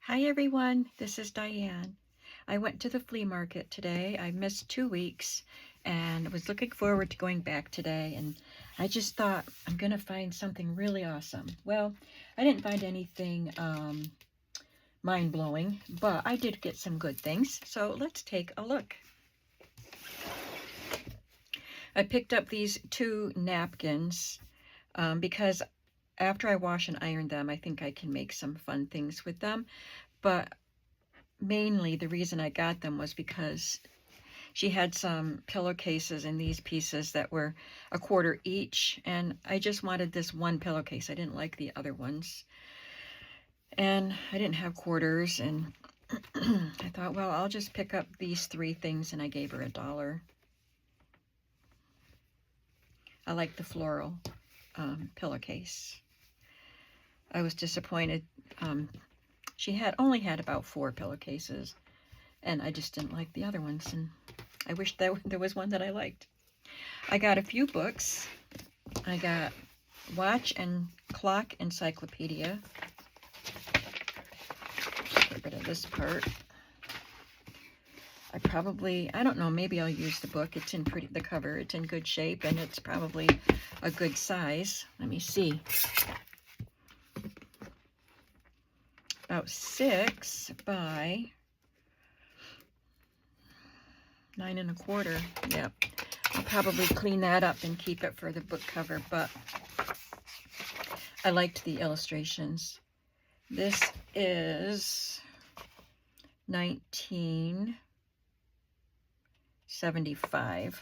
Hi everyone, this is Diane. I went to the flea market today. I missed 2 weeks and was looking forward to going back today, and I just thought I'm gonna find something really awesome. Well, I didn't find anything mind-blowing, but I did get some good things, so let's take a look. I picked up these 2 napkins because after I wash and iron them, I think I can make some fun things with them. But mainly the reason I got them was because she had some pillowcases in these pieces that were $1 each, and I just wanted this one pillowcase. I didn't like the other ones, and I didn't have quarters, and I thought, well, I'll just pick up these 3 things, and I gave her $1. I like the floral pillowcase. I was disappointed. She only had about 4 pillowcases, and I just didn't like the other ones, and I wish there was one that I liked. I got a few books. I got Watch and Clock Encyclopedia. Get rid of this part. I don't know, maybe I'll use the book. It's in the cover, it's in good shape, and it's probably a good size. Let me see. About 6 by 9 1/4. Yep. I'll probably clean that up and keep it for the book cover, but I liked the illustrations. This is 1975.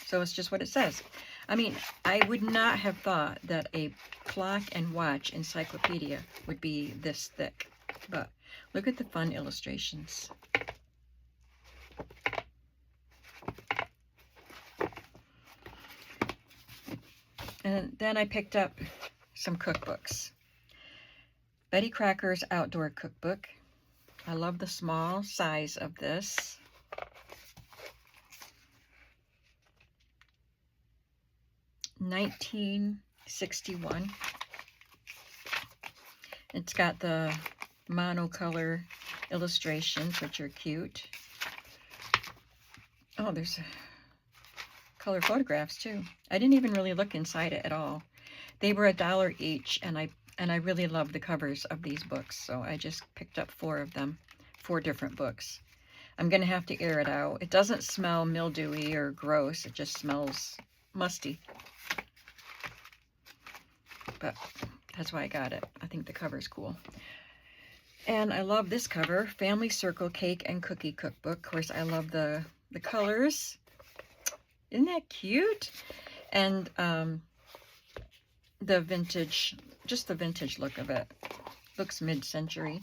So it's just what it says. I mean, I would not have thought that a clock and watch encyclopedia would be this thick, but look at the fun illustrations. And then I picked up some cookbooks. Betty Crocker's Outdoor Cookbook. I love the small size of this. $19.61. It's got the monocolor illustrations, which are cute. Oh, there's color photographs too. I didn't even really look inside it at all. They were $1 each, and I really love the covers of these books, so I just picked up 4 of them, 4 different books. I'm gonna have to air it out. It doesn't smell mildewy or gross. It just smells musty. But that's why I got it. I think the cover's cool. And I love this cover, Family Circle Cake and Cookie Cookbook. Of course, I love the colors. Isn't that cute? And the vintage, just the vintage look of it. Looks mid-century.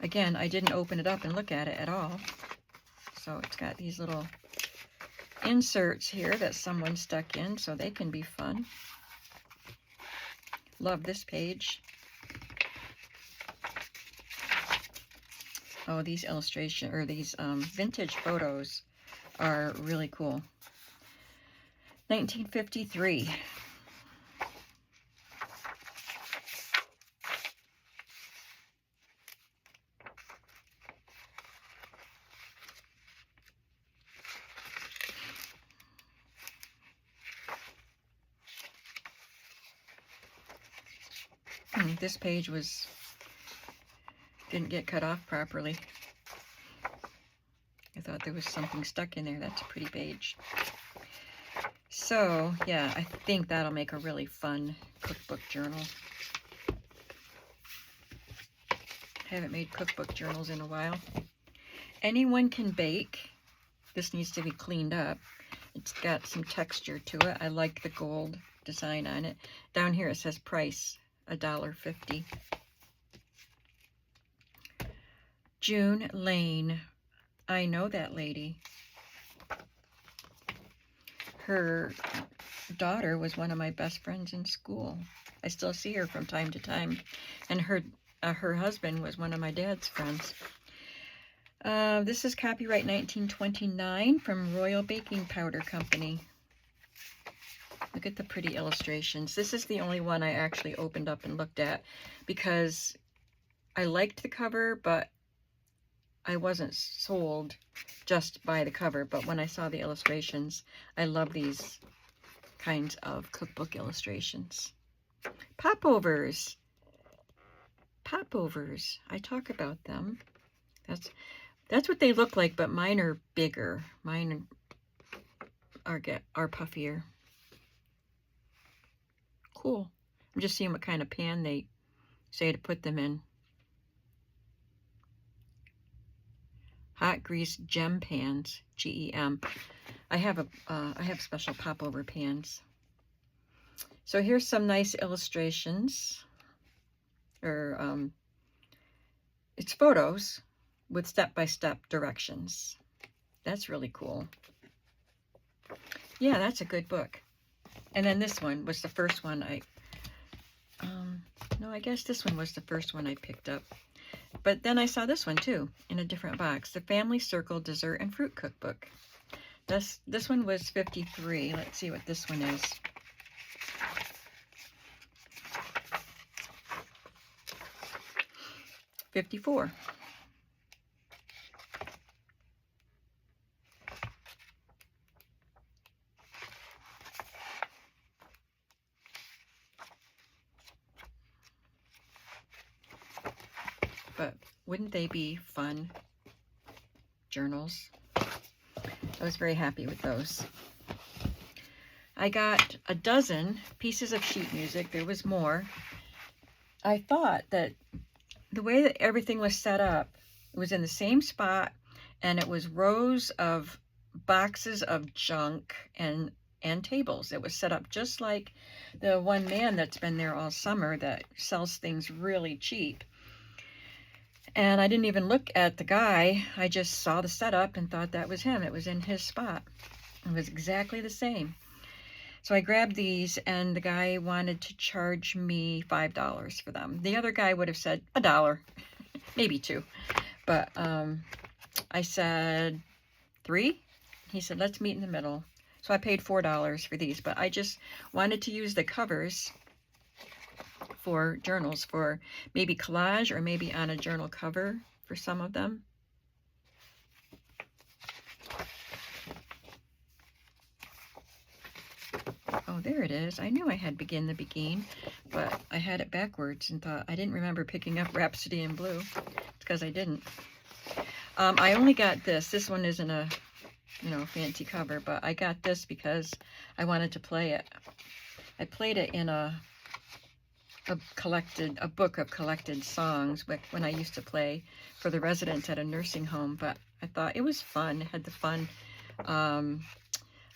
Again, I didn't open it up and look at it at all. So it's got these little inserts here that someone stuck in, so they can be fun. Love this page. Oh, these vintage photos are really cool. 1953. This page didn't get cut off properly. I thought there was something stuck in there. That's a pretty page. So, yeah, I think that'll make a really fun cookbook journal. Haven't made cookbook journals in a while. Anyone can bake. This needs to be cleaned up. It's got some texture to it. I like the gold design on it. Down here it says price, $1.50. June Lane. I know that lady. Her daughter was one of my best friends in school. I still see her from time to time. And her husband was one of my dad's friends. This is copyright 1929 from Royal Baking Powder Company. Look at the pretty illustrations. This is the only one I actually opened up and looked at because I liked the cover, but I wasn't sold just by the cover. But when I saw the illustrations, I love these kinds of cookbook illustrations. Popovers. Popovers. I talk about them. That's what they look like, but mine are bigger. Mine are puffier. Cool. I'm just seeing what kind of pan they say to put them in. Hot grease gem pans, GEM. I have special popover pans. So here's some nice illustrations, or it's photos with step-by-step directions. That's really cool. Yeah, that's a good book. And then this one was the first one no, I guess this one was the first one I picked up. But then I saw this one too, in a different box. The Family Circle Dessert and Fruit Cookbook. This one was $53. Let's see what this one is. $54. But wouldn't they be fun journals? I was very happy with those. I got a dozen pieces of sheet music. There was more. I thought that the way that everything was set up, it was in the same spot, and it was rows of boxes of junk and tables. It was set up just like the one man that's been there all summer that sells things really cheap. And I didn't even look at the guy. I just saw the setup and thought that was him. It was in his spot. It was exactly the same. So I grabbed these, and the guy wanted to charge me $5 for them. The other guy would have said $1, maybe $2. But I said $3. He said, let's meet in the middle. So I paid $4 for these. But I just wanted to use the covers for journals, for maybe collage or maybe on a journal cover for some of them. Oh, there it is. I knew I had Begin the Beguine, but I had it backwards and thought I didn't remember picking up Rhapsody in Blue. It's because I didn't. I only got this. This one isn't a, fancy cover, but I got this because I wanted to play it. I played it in a book of collected songs when I used to play for the residents at a nursing home, but I thought it was fun. It had the fun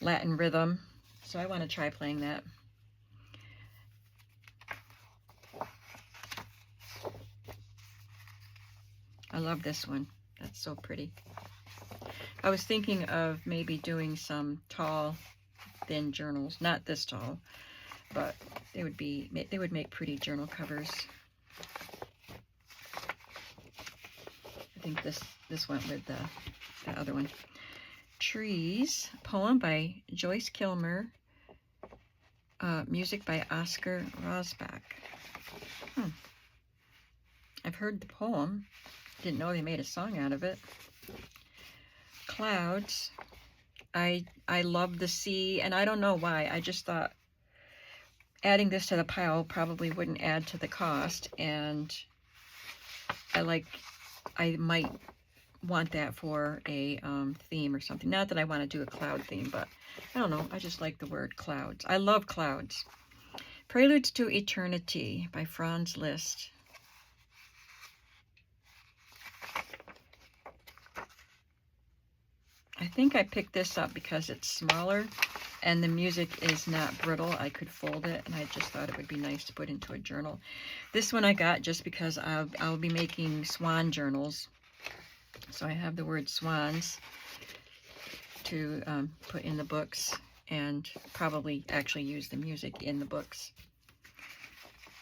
Latin rhythm, so I want to try playing that. I love this one. That's so pretty. I was thinking of maybe doing some tall, thin journals, not this tall, but they would make pretty journal covers. I think this went with the other one. Trees, poem by Joyce Kilmer, music by Oscar Rosbach. I've heard the poem. Didn't know they made a song out of it. Clouds. I love the sea, and I don't know why. I just thought adding this to the pile probably wouldn't add to the cost, and I might want that for a theme or something. Not that I want to do a cloud theme, but I don't know. I just like the word clouds. I love clouds. Preludes to Eternity by Franz Liszt. I think I picked this up because it's smaller and the music is not brittle. I could fold it, and I just thought it would be nice to put into a journal. This one I got just because I'll be making swan journals. So I have the word swans to put in the books, and probably actually use the music in the books.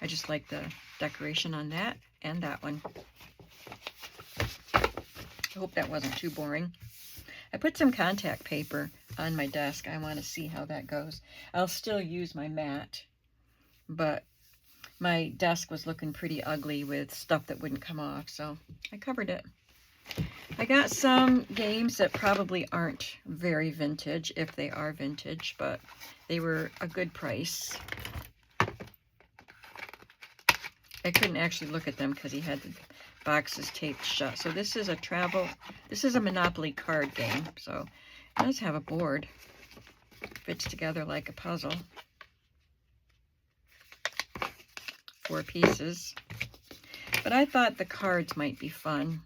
I just like the decoration on that and that one. I hope that wasn't too boring. I put some contact paper on my desk. I want to see how that goes. I'll still use my mat, but my desk was looking pretty ugly with stuff that wouldn't come off, so I covered it. I got some games that probably aren't very vintage, if they are vintage, but they were a good price. I couldn't actually look at them because he had the boxes taped shut. So this is a Monopoly card game. So it does have a board. Fits together like a puzzle. 4 pieces. But I thought the cards might be fun.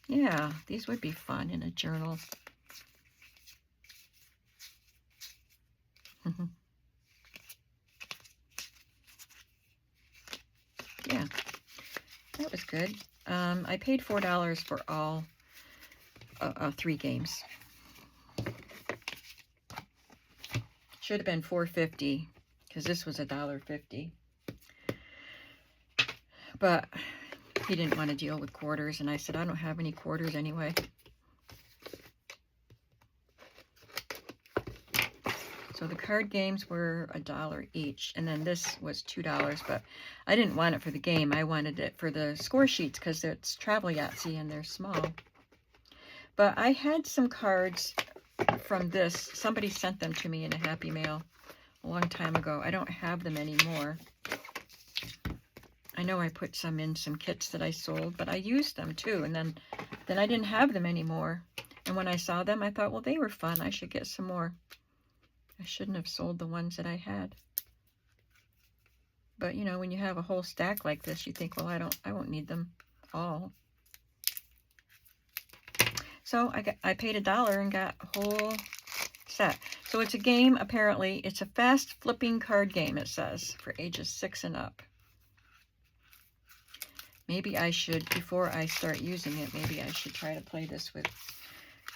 Yeah, these would be fun in a journal. Yeah, that was good. I paid $4 for all 3 games. Should have been $4.50 because this was $1.50. But he didn't want to deal with quarters, and I said, I don't have any quarters anyway. So the card games were $1 each, and then this was $2, but I didn't want it for the game. I wanted it for the score sheets because it's travel Yahtzee and they're small. But I had some cards from this. Somebody sent them to me in a Happy Mail a long time ago. I don't have them anymore. I know I put some in some kits that I sold, but I used them too, and then I didn't have them anymore. And when I saw them, I thought, well, they were fun. I should get some more. I shouldn't have sold the ones that I had. But, you know, when you have a whole stack like this, you think, well, I won't need them all. So I paid $1 and got a whole set. So it's a game, apparently. It's a fast flipping card game, it says, for ages 6 and up. Maybe I should, before I start using it, maybe I should try to play this with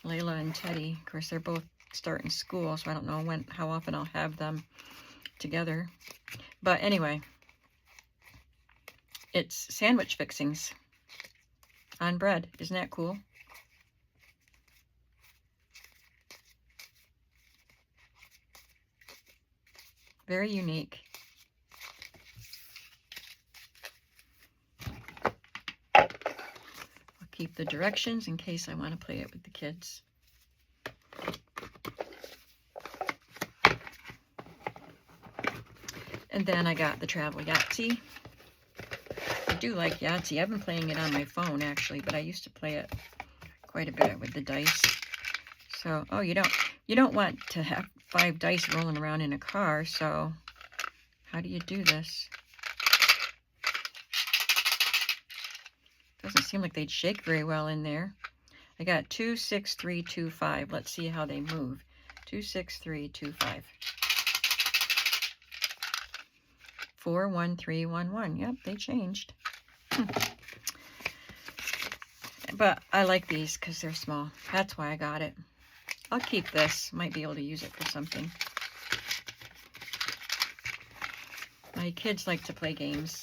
Layla and Teddy. Of course, they're both starting school, so I don't know how often I'll have them together. But anyway, it's sandwich fixings on bread. Isn't that cool? Very unique. I'll keep the directions in case I want to play it with the kids. And then I got the travel Yahtzee. I do like Yahtzee. I've been playing it on my phone, actually, but I used to play it quite a bit with the dice. So, oh, you don't want to have 5 dice rolling around in a car, so how do you do this? Doesn't seem like they'd shake very well in there. I got 2, 6, 3, 2, 5. Let's see how they move. 2, 6, 3, 2, 5. 4, 1, 3, 1, 1. Yep, they changed. But I like these because they're small. That's why I got it. I'll keep this. Might be able to use it for something. My kids like to play games.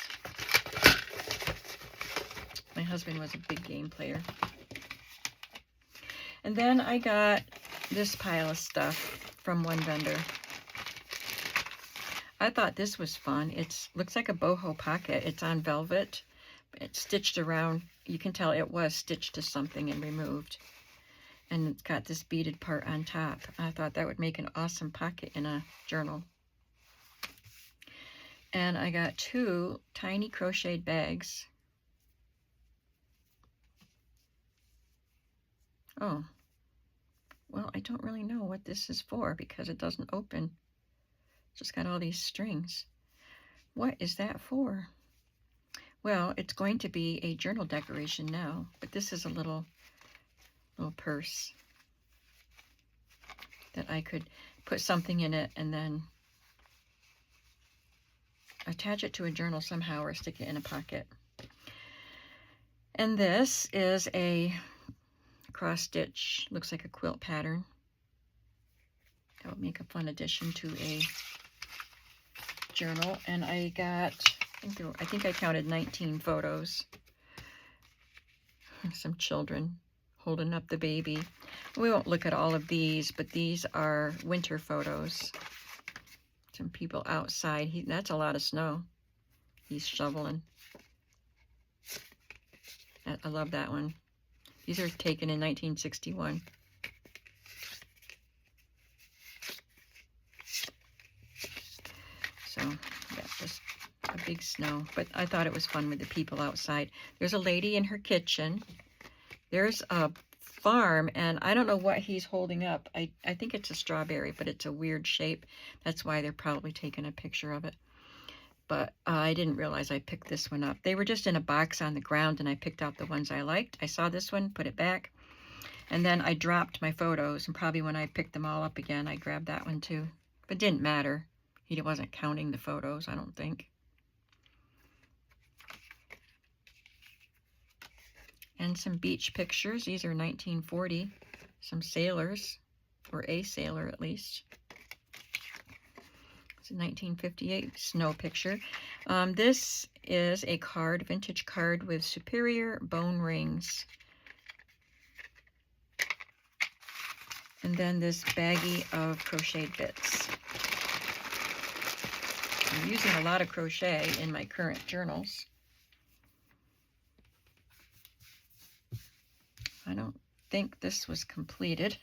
My husband was a big game player. And then I got this pile of stuff from one vendor. I thought this was fun. It looks like a boho pocket. It's on velvet. It's stitched around. You can tell it was stitched to something and removed. And it's got this beaded part on top. I thought that would make an awesome pocket in a journal. And I got 2 tiny crocheted bags. Oh, well, I don't really know what this is for because it doesn't open. It's just got all these strings. What is that for? Well, it's going to be a journal decoration now, but this is a little purse that I could put something in it and then attach it to a journal somehow or stick it in a pocket. And this is a cross stitch, looks like a quilt pattern. That would make a fun addition to a journal. And I got, I think I counted 19 photos. Some children holding up the baby. We won't look at all of these, but these are winter photos. Some people outside. That's a lot of snow. He's shoveling. I love that one. These are taken in 1961. So, yeah, just a big snow. But I thought it was fun with the people outside. There's a lady in her kitchen. There's a farm, and I don't know what he's holding up. I think it's a strawberry, but it's a weird shape. That's why they're probably taking a picture of it. But I didn't realize I picked this one up. They were just in a box on the ground, and I picked out the ones I liked. I saw this one, put it back, and then I dropped my photos, and probably when I picked them all up again, I grabbed that one too. But it didn't matter. He wasn't counting the photos, I don't think. And some beach pictures. These are 1940. Some sailors, or a sailor at least. It's a 1958 snow picture. This is a card, vintage card with superior bone rings. And then this baggie of crocheted bits. I'm using a lot of crochet in my current journals. I don't think this was completed,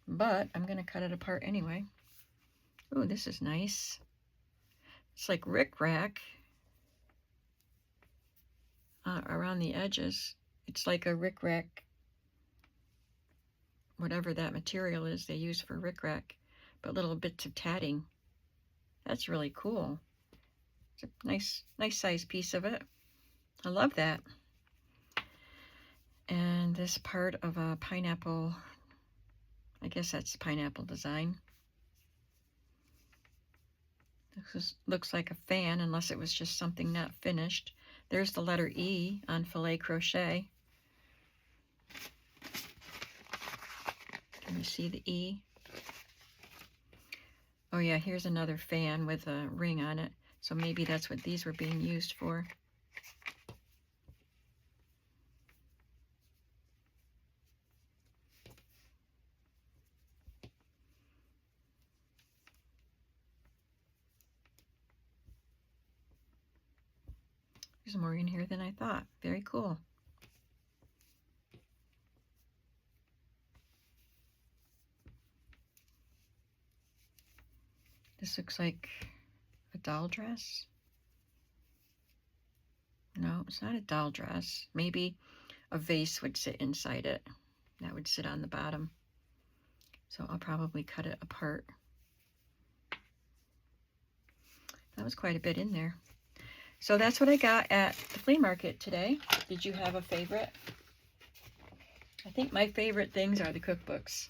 but I'm going to cut it apart anyway. Ooh, this is nice. It's like rickrack around the edges. It's like a rickrack, whatever that material is they use for rickrack, but little bits of tatting. That's really cool. It's a nice size piece of it. I love that. And this part of a pineapple, I guess that's pineapple design. This looks like a fan, unless it was just something not finished. There's the letter E on filet crochet. Can you see the E? Oh yeah, here's another fan with a ring on it. So maybe that's what these were being used for. There's more in here than I thought. Very cool. This looks like a doll dress. No, it's not a doll dress. Maybe a vase would sit inside it. That would sit on the bottom. So I'll probably cut it apart. That was quite a bit in there. So that's what I got at the flea market today. Did you have a favorite? I think my favorite things are the cookbooks.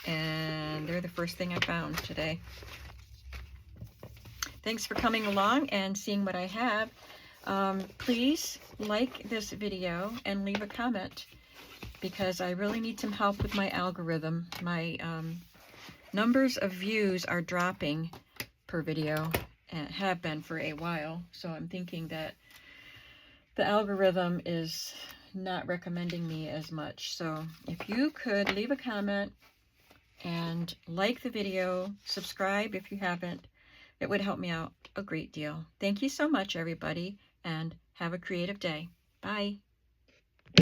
And they're the first thing I found today. Thanks for coming along and seeing what I have. Please like this video and leave a comment, because I really need some help with my algorithm. My numbers of views are dropping per video, and have been for a while. So I'm thinking that the algorithm is not recommending me as much. So if you could leave a comment and like the video, subscribe if you haven't, it would help me out a great deal. Thank you so much, everybody, and have a creative day. Bye.